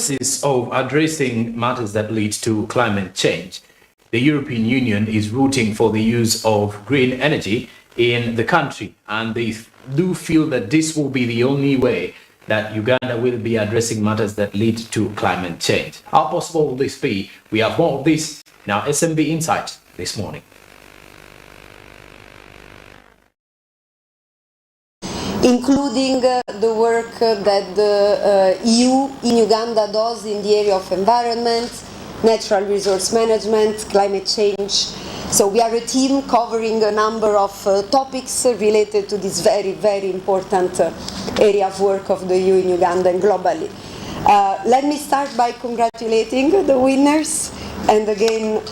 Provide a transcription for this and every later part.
emphasis of addressing matters that lead to climate change, the European Union is rooting for the use of green energy in the country, and they do feel that this will be the only way that Uganda will be addressing matters that lead to climate change. How possible will this be? We have more of this in our SMB Insight this morning. Including the work that the EU in Uganda does in the area of environment, natural resource management, climate change. So we are a team covering a number of topics related to this very, very important area of work of the EU in Uganda and globally. Let me start by congratulating the winners. And again,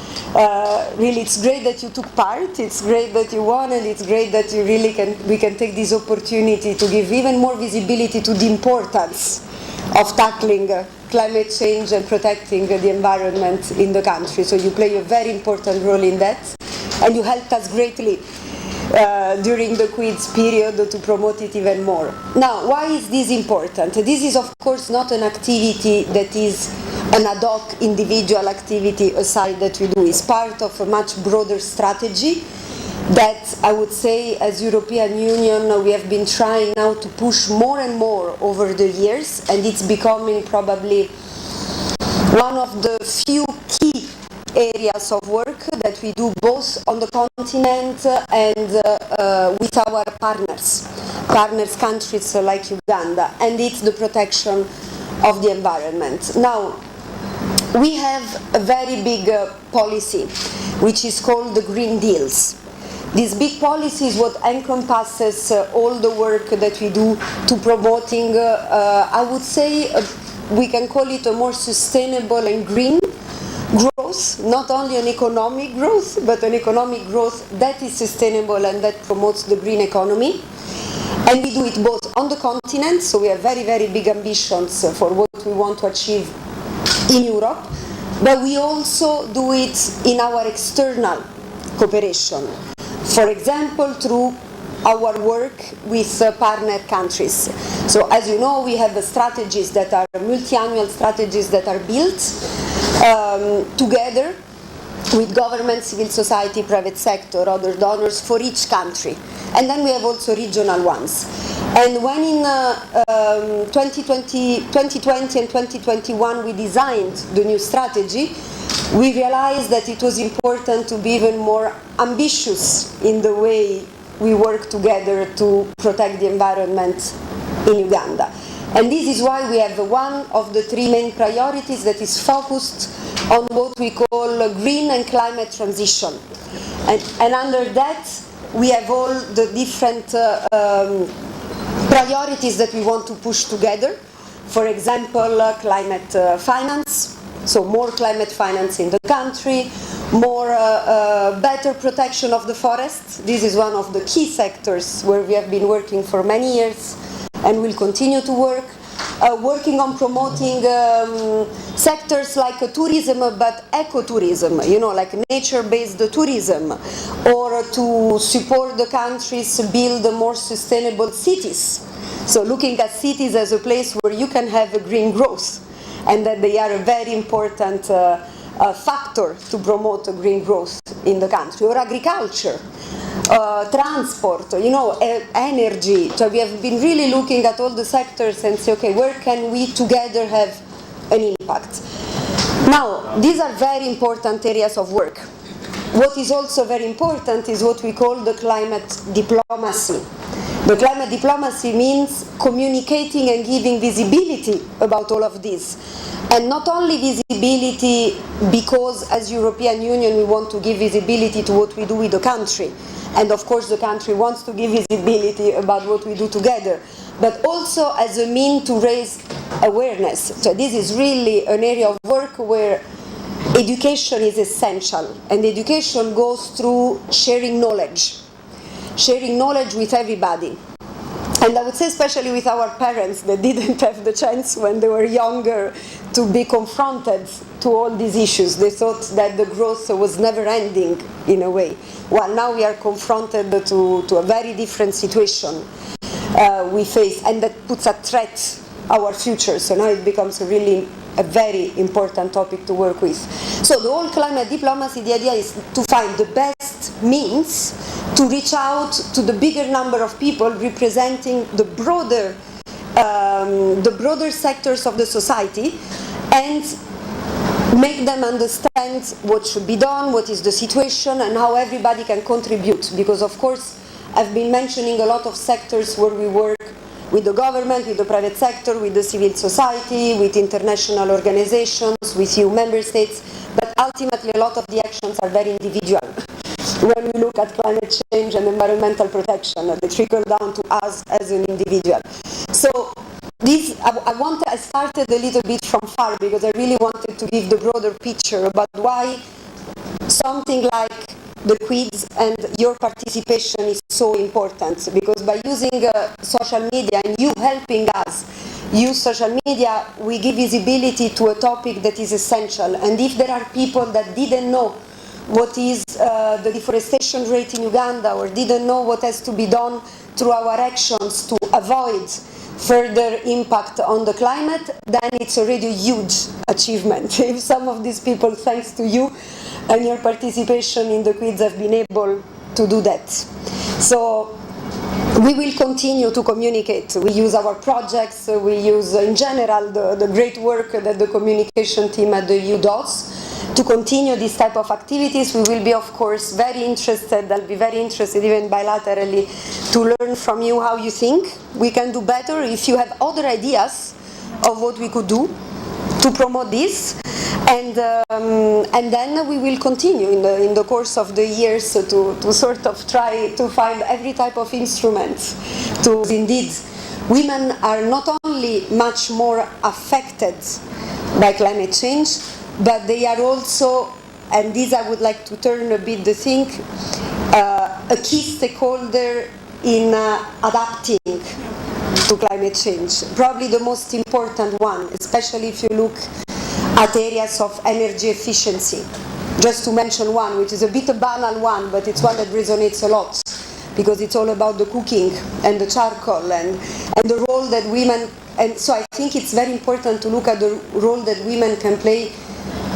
really, it's great that you took part. It's great that you won, and it's great that you really we can take this opportunity to give even more visibility to the importance of tackling climate change and protecting the environment in the country. So you play a very important role in that, and you helped us greatly during the quiz period to promote it even more. Now, why is this important? This is, of course, not an activity that is an ad hoc individual activity aside that we do. Is part of a much broader strategy that I would say as European Union we have been trying now to push more and more over the years, and it's becoming probably one of the few key areas of work that we do both on the continent and with our partners countries like Uganda, and it's the protection of the environment. Now, we have a very big policy which is called the Green Deals. This big policy is what encompasses all the work that we do to promoting, I would say, we can call it a more sustainable and green growth, not only an economic growth, but an economic growth that is sustainable and that promotes the green economy. And we do it both on the continent, so we have very, very big ambitions for what we want to achieve in Europe, but we also do it in our external cooperation. For example, through our work with partner countries. So as you know, we have the strategies that are multi-annual strategies that are built together with government, civil society, private sector, other donors for each country. And then we have also regional ones. And when in 2020 and 2021 we designed the new strategy, we realized that it was important to be even more ambitious in the way we work together to protect the environment in Uganda. And this is why we have one of the three main priorities that is focused on what we call green and climate transition. And under that, we have all the different priorities that we want to push together. For example, climate finance, so more climate finance in the country, more better protection of the forests. This is one of the key sectors where we have been working for many years and will continue to work. Working on promoting sectors like tourism, but ecotourism, you know, like nature-based tourism, or to support the countries build more sustainable cities. So looking at cities as a place where you can have a green growth, and that they are a very important factor to promote green growth in the country, or agriculture. Transport, you know, energy. So we have been really looking at all the sectors and say, okay, where can we together have an impact? Now, these are very important areas of work. What is also very important is what we call the climate diplomacy. The climate diplomacy means communicating and giving visibility about all of this. And not only visibility because as European Union we want to give visibility to what we do with the country, and of course the country wants to give visibility about what we do together, but also as a means to raise awareness. So this is really an area of work where education is essential, and education goes through sharing knowledge with everybody. And I would say especially with our parents that didn't have the chance when they were younger to be confronted to all these issues. They thought that the growth was never ending in a way. Well, now we are confronted to a very different situation we face, and that puts at threat our future. So now it becomes a really a very important topic to work with. So the whole climate diplomacy, the idea is to find the best means to reach out to the bigger number of people representing the broader sectors of the society, and make them understand what should be done, what is the situation, and how everybody can contribute. Because of course, I've been mentioning a lot of sectors where we work with the government, with the private sector, with the civil society, with international organizations, with EU member states, but ultimately a lot of the actions are very individual. When we look at climate change and environmental protection, they trickle down to us as an individual. So I started a little bit from far because I really wanted to give the broader picture about why something like the quiz and your participation is so important. Because by using social media and you helping us use social media, we give visibility to a topic that is essential. And if there are people that didn't know what is the deforestation rate in Uganda, or didn't know what has to be done through our actions to avoid further impact on the climate, then it's already a huge achievement. If some of these people, thanks to you and your participation in the quiz, have been able to do that. So we will continue to communicate. We use our projects, we use in general the great work that the communication team at the EU does to continue this type of activities. We will be, of course, very interested, I'll be very interested even bilaterally to learn from you how you think we can do better, if you have other ideas of what we could do to promote this. And then we will continue in the course of the years to sort of try to find every type of instrument to, indeed, women are not only much more affected by climate change, but they are also, and this I would like to turn a bit the thing, a key stakeholder in adapting to climate change. Probably the most important one, especially if you look at areas of energy efficiency. Just to mention one, which is a bit a banal one, but it's one that resonates a lot, because it's all about the cooking and the charcoal and the role that women, and so I think it's very important to look at the role that women can play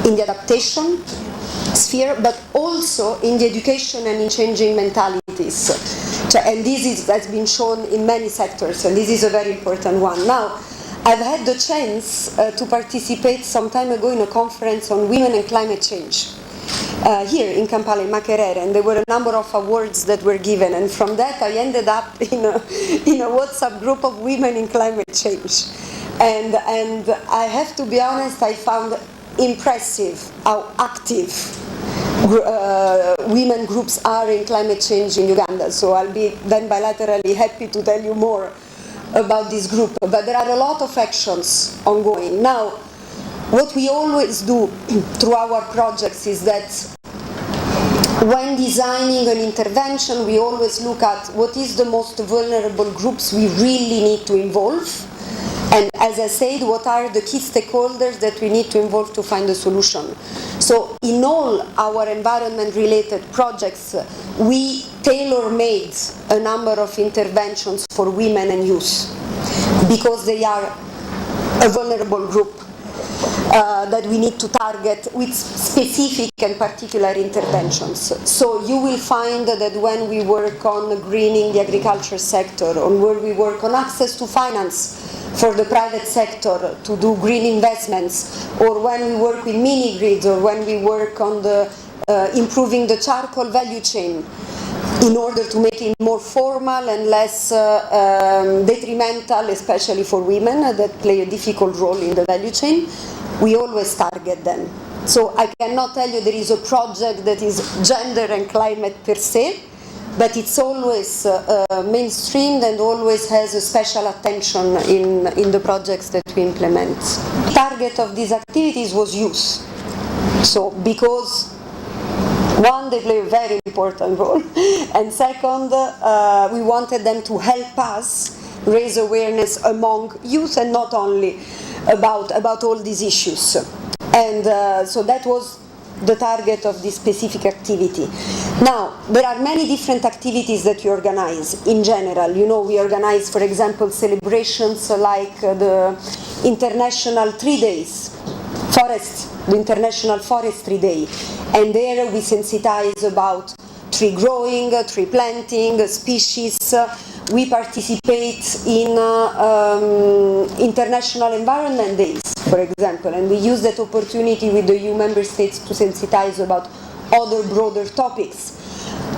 in the adaptation sphere, but also in the education and in changing mentalities. And this has been shown in many sectors, and this is a very important one. Now, I've had the chance to participate some time ago in a conference on women and climate change here in Kampala, in Makerere, and there were a number of awards that were given, and from that I ended up in a WhatsApp group of women in climate change. And I have to be honest, I found impressive how active women groups are in climate change in Uganda. So I'll be then bilaterally happy to tell you more about this group. But there are a lot of actions ongoing. Now, what we always do through our projects is that when designing an intervention, we always look at what is the most vulnerable groups we really need to involve. And as I said, what are the key stakeholders that we need to involve to find a solution? So in all our environment-related projects, we tailor-made a number of interventions for women and youth, because they are a vulnerable group that we need to target with specific and particular interventions. So you will find that when we work on greening the agriculture sector, or where we work on access to finance for the private sector to do green investments, or when we work with mini-grids, or when we work on the improving the charcoal value chain in order to make it more formal and less detrimental, especially for women that play a difficult role in the value chain, we always target them. So I cannot tell you there is a project that is gender and climate per se, but it's always mainstreamed and always has a special attention in the projects that we implement. The target of these activities was youth. So because one, they play a very important role, and second, we wanted them to help us raise awareness among youth, and not only about all these issues. And so that was the target of this specific activity. Now, there are many different activities that we organize in general. You know, we organize, for example, celebrations like the International 3 Days the International Forestry Day, and there we sensitize about tree growing, tree planting, species. We participate in International Environment Days, for example, and we use that opportunity with the EU member states to sensitize about other broader topics.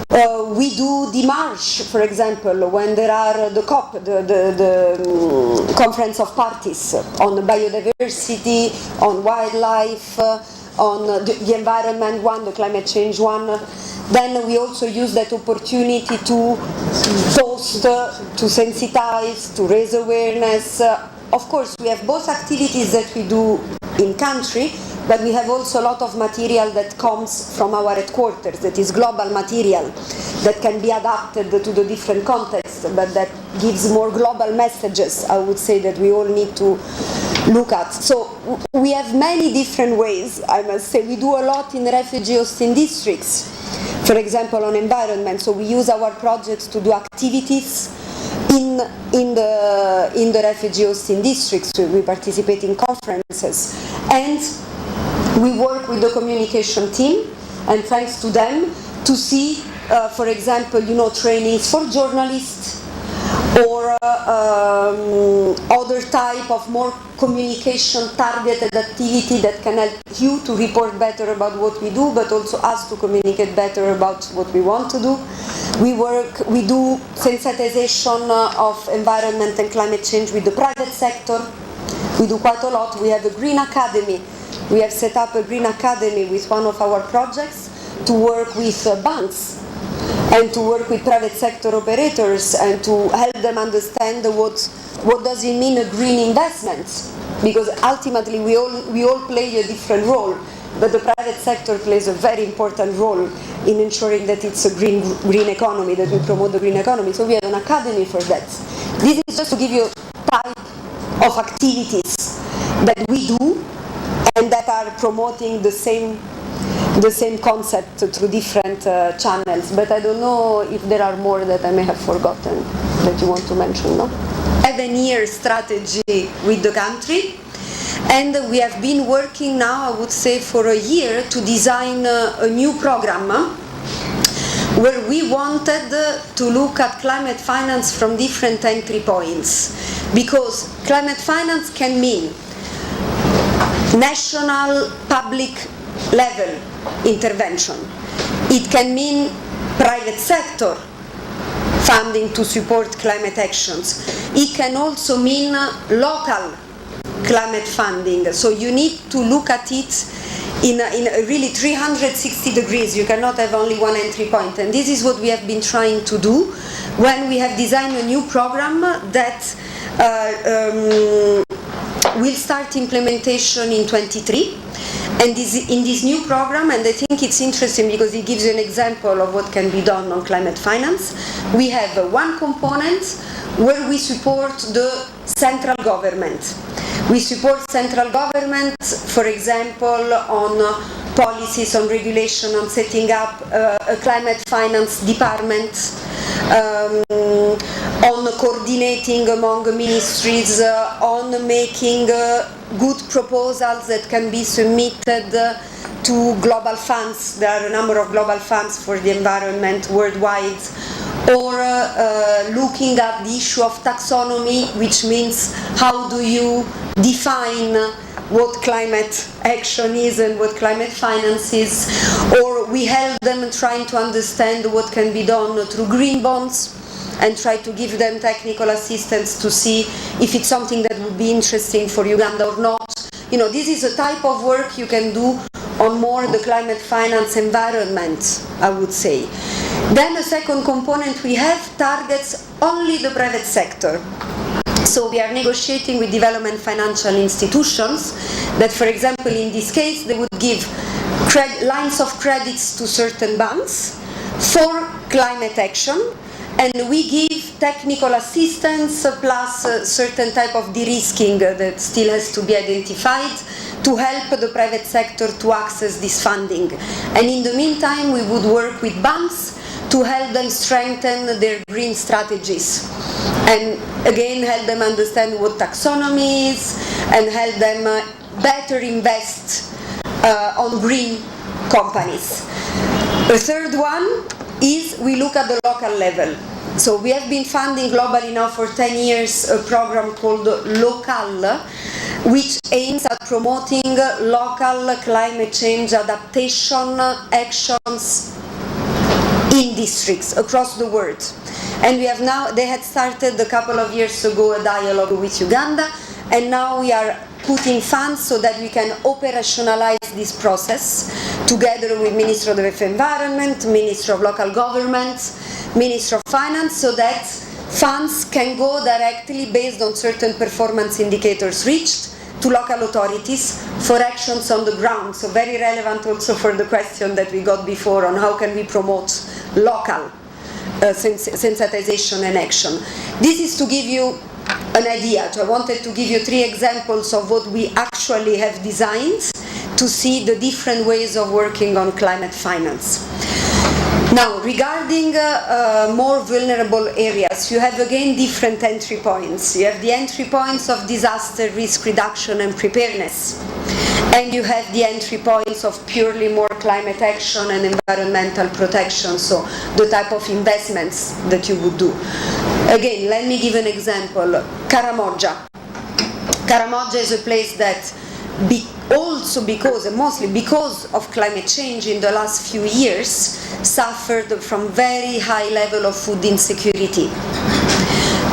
We do the march, for example, when there are the COP, the Conference of Parties on biodiversity, on wildlife, on the environment one, the climate change one. Then we also use that opportunity to post, to sensitize, to raise awareness. Of course, we have both activities that we do in country, but we have also a lot of material that comes from our headquarters, that is global material, that can be adapted to the different contexts, but that gives more global messages, I would say, that we all need to look at. So we have many different ways, I must say. We do a lot in refugee hosting districts, for example, on environment. So we use our projects to do activities in the refugee hosting districts. We participate in conferences, and we work with the communication team, and thanks to them, to see, for example, trainings for journalists, or other type of more communication targeted activity that can help you to report better about what we do, but also us to communicate better about what we want to do. We do sensitization of environment and climate change with the private sector. We do quite a lot. We have a Green Academy. We have set up a Green Academy with one of our projects to work with banks and to work with private sector operators and to help them understand what does it mean, a green investment, because ultimately we all play a different role, but the private sector plays a very important role in ensuring that it's a green economy, that we promote the green economy. So we have an academy for that. This is just to give you a type of activities that we do and that are promoting the same concept through different channels, but I don't know if there are more that I may have forgotten that you want to mention, no? 7-year strategy with the country, and we have been working now, I would say, for a year to design a new program where we wanted to look at climate finance from different entry points, because climate finance can mean national public level intervention. It can mean private sector funding to support climate actions. It can also mean local climate funding. So you need to look at it in a really 360 degrees. You cannot have only one entry point. And this is what we have been trying to do when we have designed a new program that will start implementation in 23. And in this new program, and I think it's interesting because it gives you an example of what can be done on climate finance, we have one component where we support the central government. We support central government, for example, on policies, on regulation, on setting up a climate finance department, on coordinating among ministries, on making good proposals that can be submitted to global funds. There are a number of global funds for the environment worldwide, or looking at the issue of taxonomy, which means how do you define what climate action is and what climate finance is, or we help them trying to understand what can be done through green bonds and try to give them technical assistance to see if it's something that would be interesting for Uganda or not. This is a type of work you can do on more the climate finance environment, I would say. Then a second component we have targets only the private sector. So we are negotiating with development financial institutions that, for example, in this case, they would give lines of credits to certain banks for climate action, and we give technical assistance plus a certain type of de-risking that still has to be identified to help the private sector to access this funding. And in the meantime, we would work with banks to help them strengthen their green strategies. And again, help them understand what taxonomy is, and help them better invest on green companies. The third one is we look at the local level. So we have been funding globally now for 10 years a program called Local, which aims at promoting local climate change adaptation actions in districts across the world. And we have now, they had started a couple of years ago a dialogue with Uganda, and now we are putting funds so that we can operationalize this process together with Ministry of the Environment, Ministry of Local Government, Ministry of Finance, so that funds can go directly based on certain performance indicators reached to local authorities for actions on the ground. So very relevant also for the question that we got before on how can we promote local sensitization and action. This is to give you an idea. So I wanted to give you 3 examples of what we actually have designed to see the different ways of working on climate finance. Now, regarding more vulnerable areas, you have again different entry points. You have the entry points of disaster risk reduction and preparedness, and you have the entry points of purely more climate action and environmental protection, so the type of investments that you would do. Again, let me give an example. Karamoja. Karamoja is a place that also because, and mostly because of climate change in the last few years, suffered from very high level of food insecurity.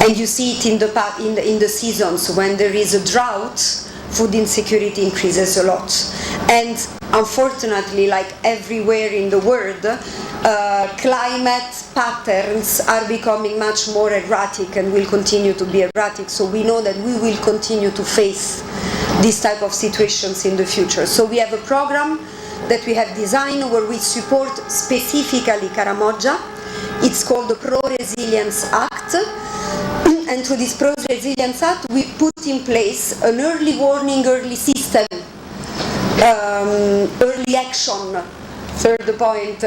And you see it in the seasons when there is a drought, food insecurity increases a lot. And unfortunately, like everywhere in the world, climate patterns are becoming much more erratic and will continue to be erratic. So we know that we will continue to face these type of situations in the future. So we have a program that we have designed where we support specifically Karamoja. It's called the Pro-Resilience Act. And through this Pro-Resilience Act, we put in place an early warning, early system, early action, third point,